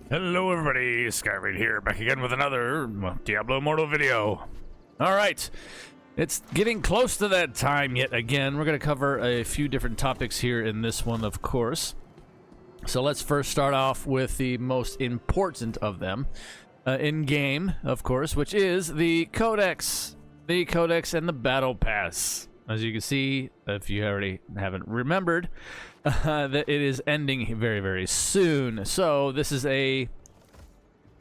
Hello everybody, Skyraid here, back again with another Diablo Immortal video. Alright, it's getting close to that time yet again. We're going to cover a few different topics here in this one, of course. So let's first start off with the most important of them, in-game, of course, which is the Codex. The Codex and the Battle Pass. As you can see, if you already haven't remembered, that it is ending very, very soon. So this is a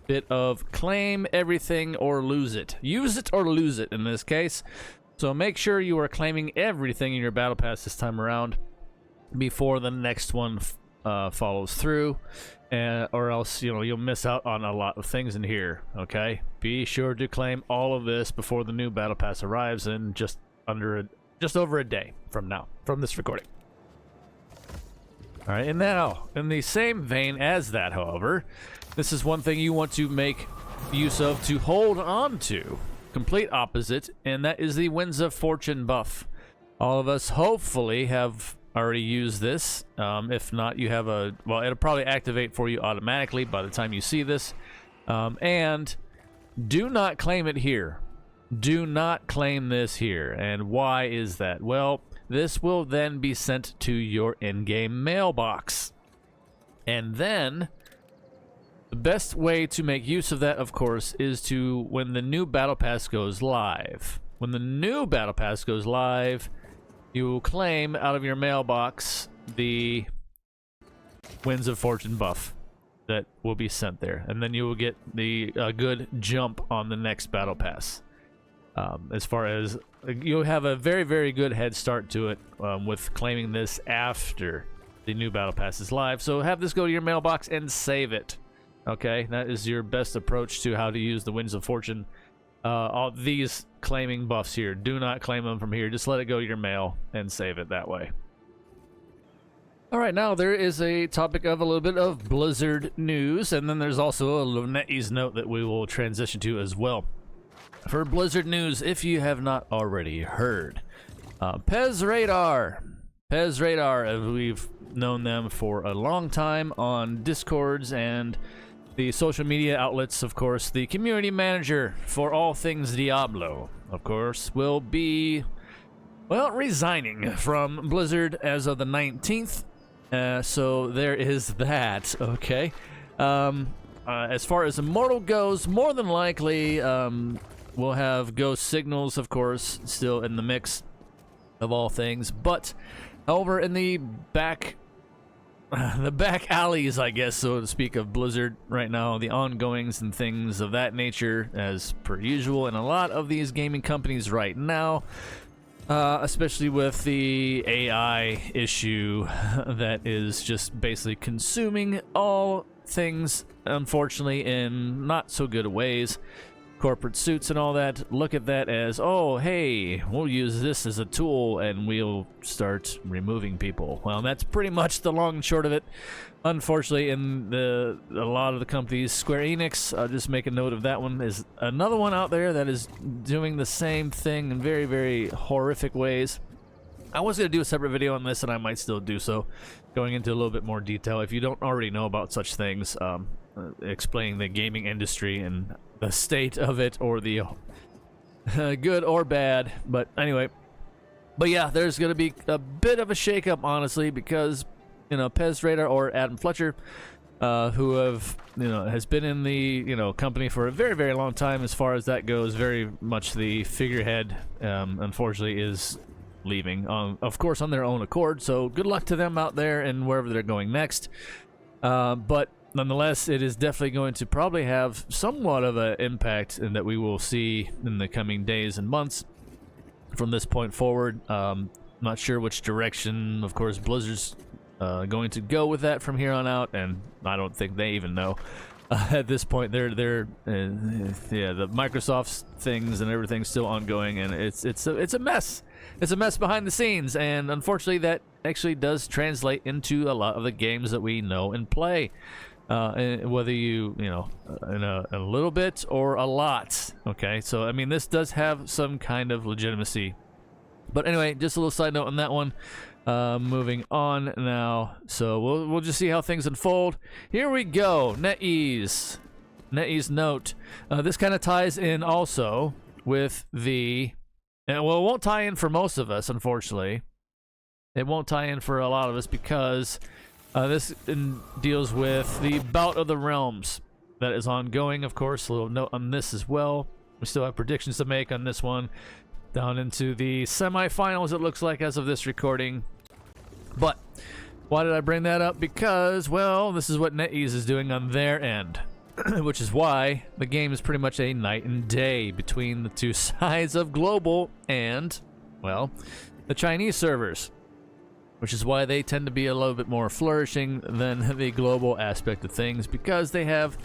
bit of claim everything or lose it. Use it or lose it in this case. So make sure you are claiming everything in your Battle Pass this time around before the next one follows through, or else you'll miss out on a lot of things in here. Okay, be sure to claim all of this before the new Battle Pass arrives in just over a day from now, from this recording. All right, and now, in the same vein as that, however, this is one thing you want to make use of to hold on to. Complete opposite, and that is the Winds of Fortune buff. All of us hopefully have already used this. If not, you have well, it'll probably activate for you automatically by the time you see this. And do not claim it here. Do not claim this here. And why is that? Well, this will then be sent to your in-game mailbox. And then the best way to make use of that, of course, is to when the new Battle Pass goes live. When the new Battle Pass goes live, you will claim out of your mailbox the Winds of Fortune buff that will be sent there. And then you will get the good jump on the next Battle Pass. As far as you'll have a very, very good head start to it with claiming this after the new Battle Pass is live. So have this go to your mailbox and save it. Okay, that is your best approach to how to use the Winds of Fortune. All these claiming buffs here, do not claim them from here. Just let it go to your mail and save it that way. All right, now there is a topic of a little bit of Blizzard news, and then there's also a little NetEase note that we will transition to as well. For Blizzard news, if you have not already heard, Pez Radar, as we've known them for a long time on Discords and the social media outlets, of course, the community manager for all things Diablo, of course, will be, well, resigning from Blizzard as of the 19th. So there is that, okay. As far as Immortal goes, more than likely, we'll have Ghost Signals, of course, still in the mix of all things. But, however, in the back alleys, I guess, so to speak, of Blizzard right now, the ongoings and things of that nature, as per usual, in a lot of these gaming companies right now, especially with the AI issue that is just basically consuming all things, unfortunately, in not so good ways. Corporate suits and all that, look at that as, oh, hey, we'll use this as a tool and we'll start removing people. Well, that's pretty much the long and short of it. Unfortunately, in a lot of the companies, Square Enix, I'll just make a note of that one, is another one out there that is doing the same thing in very, very horrific ways. I was going to do a separate video on this, and I might still do so, going into a little bit more detail. If you don't already know about such things, explaining the gaming industry and the state of it, or the good or bad. But anyway, yeah, there's going to be a bit of a shakeup, honestly, because Pez Radar or Adam Fletcher, who has been in the company for a very, very long time as far as that goes, very much the figurehead, unfortunately, is leaving, of course, on their own accord. So good luck to them out there and wherever they're going next. But nonetheless, it is definitely going to probably have somewhat of an impact, and that we will see in the coming days and months from this point forward. Not sure which direction, of course, Blizzard's going to go with that from here on out, and I don't think they even know. At this point, the Microsoft's things and everything's still ongoing, and it's a mess. It's a mess behind the scenes, and unfortunately, that actually does translate into a lot of the games that we know and play. Whether you in a little bit or a lot. Okay, so I mean, this does have some kind of legitimacy. But anyway, just a little side note on that one. Moving on now. So we'll just see how things unfold. Here we go. NetEase. NetEase Note. This kind of ties in also with the... well, it won't tie in for most of us, unfortunately. It won't tie in for a lot of us because this deals with the Bout of the Realms that is ongoing, of course. A little note on this as well. We still have predictions to make on this one. Down into the semifinals, it looks like, as of this recording. But why did I bring that up? Because, well, this is what NetEase is doing on their end. Which is why the game is pretty much a night and day between the two sides of global and, well, the Chinese servers. Which is why they tend to be a little bit more flourishing than the global aspect of things, because they have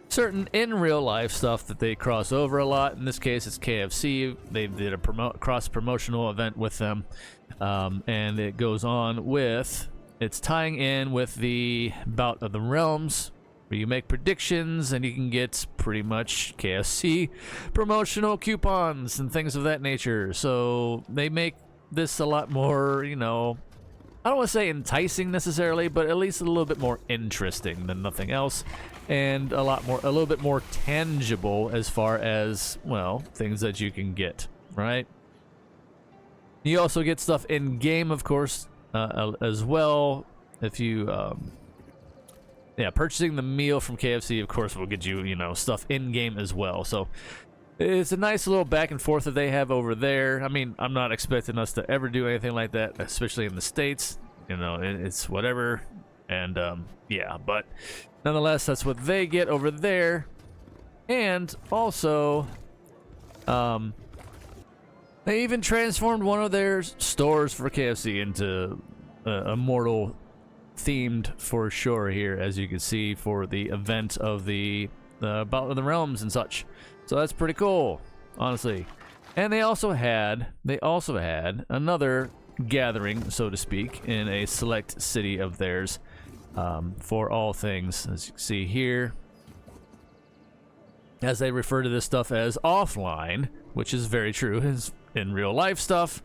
certain in real life stuff that they cross over a lot. In this case, it's KFC. They did a cross promotional event with them, and it goes on with, it's tying in with the Bout of the Realms, where you make predictions and you can get pretty much KFC promotional coupons and things of that nature. So they make this a lot more, you know, I don't want to say enticing necessarily, but at least a little bit more interesting than nothing else, and a little bit more tangible as far as, well, things that you can get, right? You also get stuff in game, of course, as well. If you, purchasing the meal from KFC, of course, will get you, you know, stuff in game as well. So it's a nice little back and forth that they have over there. I mean, I'm not expecting us to ever do anything like that, especially in the States. You know, it's whatever. And, yeah, but nonetheless, that's what they get over there. And also, they even transformed one of their stores for KFC into Immortal themed for sure here, as you can see, for the event of the Bout of the Realms and such. So that's pretty cool, honestly. And they also had another gathering, so to speak, in a select city of theirs, for all things, as you can see here, as they refer to this stuff as offline, which is very true, is in real life stuff.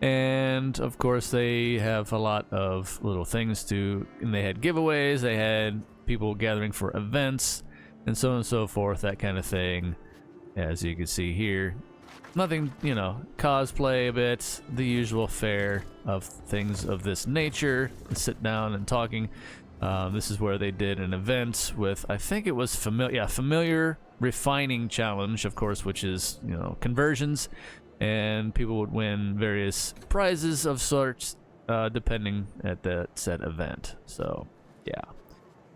And of course they have a lot of little things and they had giveaways, they had people gathering for events, and so on and so forth, that kind of thing. As you can see here, nothing, you know, cosplay a bit, the usual fare of things of this nature, sit down and talking. This is where they did an event with, I think it was familiar refining challenge, of course, which is, you know, conversions, and people would win various prizes of sorts, depending at that said event. So, yeah.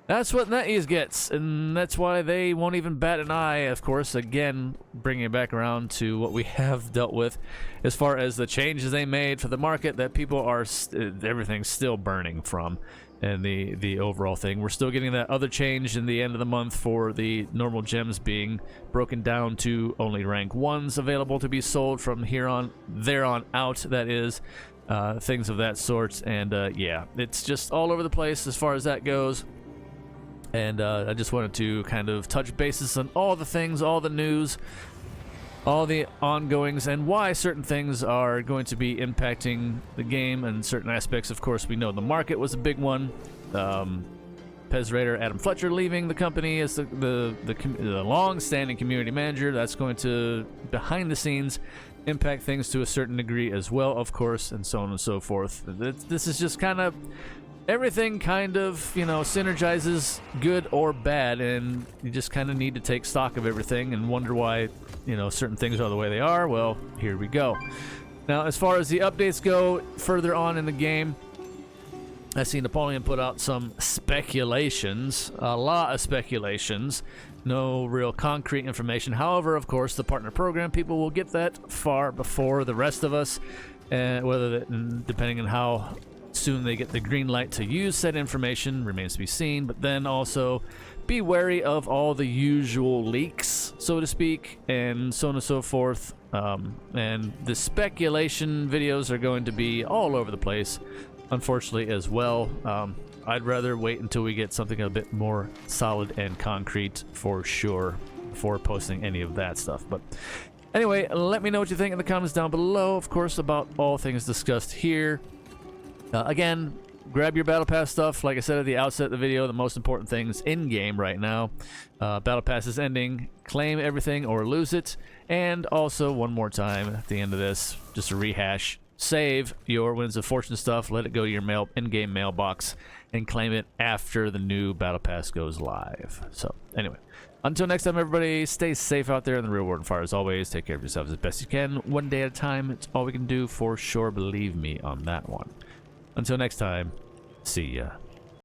That's what NetEase gets, and that's why they won't even bat an eye, of course, again, bringing it back around to what we have dealt with as far as the changes they made for the market that people are, everything's still burning from, and the overall thing. We're still getting that other change in the end of the month for the normal gems being broken down to only rank 1s available to be sold from there on out, that is, things of that sort, and yeah, it's just all over the place as far as that goes. And I just wanted to kind of touch bases on all the things, all the news, all the ongoings, and why certain things are going to be impacting the game and certain aspects. Of course, we know the market was a big one. Pez Raider Adam Fletcher leaving the company as the long-standing community manager. That's going to, behind the scenes, impact things to a certain degree as well, of course, and so on and so forth. This is just kind of... everything kind of, you know, synergizes, good or bad, and you just kind of need to take stock of everything and wonder why, you know, certain things are the way they are. Well, here we go. Now, as far as the updates go further on in the game, I see Napoleon put out some speculations, a lot of speculations, no real concrete information. However, of course, the partner program people will get that far before the rest of us, depending on how soon they get the green light to use said information remains to be seen. But then also be wary of all the usual leaks, so to speak, and so on and so forth. And the speculation videos are going to be all over the place, unfortunately, as well. I'd rather wait until we get something a bit more solid and concrete for sure before posting any of that stuff. But anyway, let me know what you think in the comments down below, of course, about all things discussed here. Again, grab your Battle Pass stuff. Like I said at the outset of the video, the most important things in-game right now. Battle Pass is ending. Claim everything or lose it. And also, one more time at the end of this, just a rehash. Save your Winds of Fortune stuff. Let it go to your in-game mailbox. And claim it after the new Battle Pass goes live. So, anyway. Until next time, everybody, stay safe out there in the real world and fire as always. Take care of yourselves as best you can. One day at a time. It's all we can do for sure. Believe me on that one. Until next time, see ya.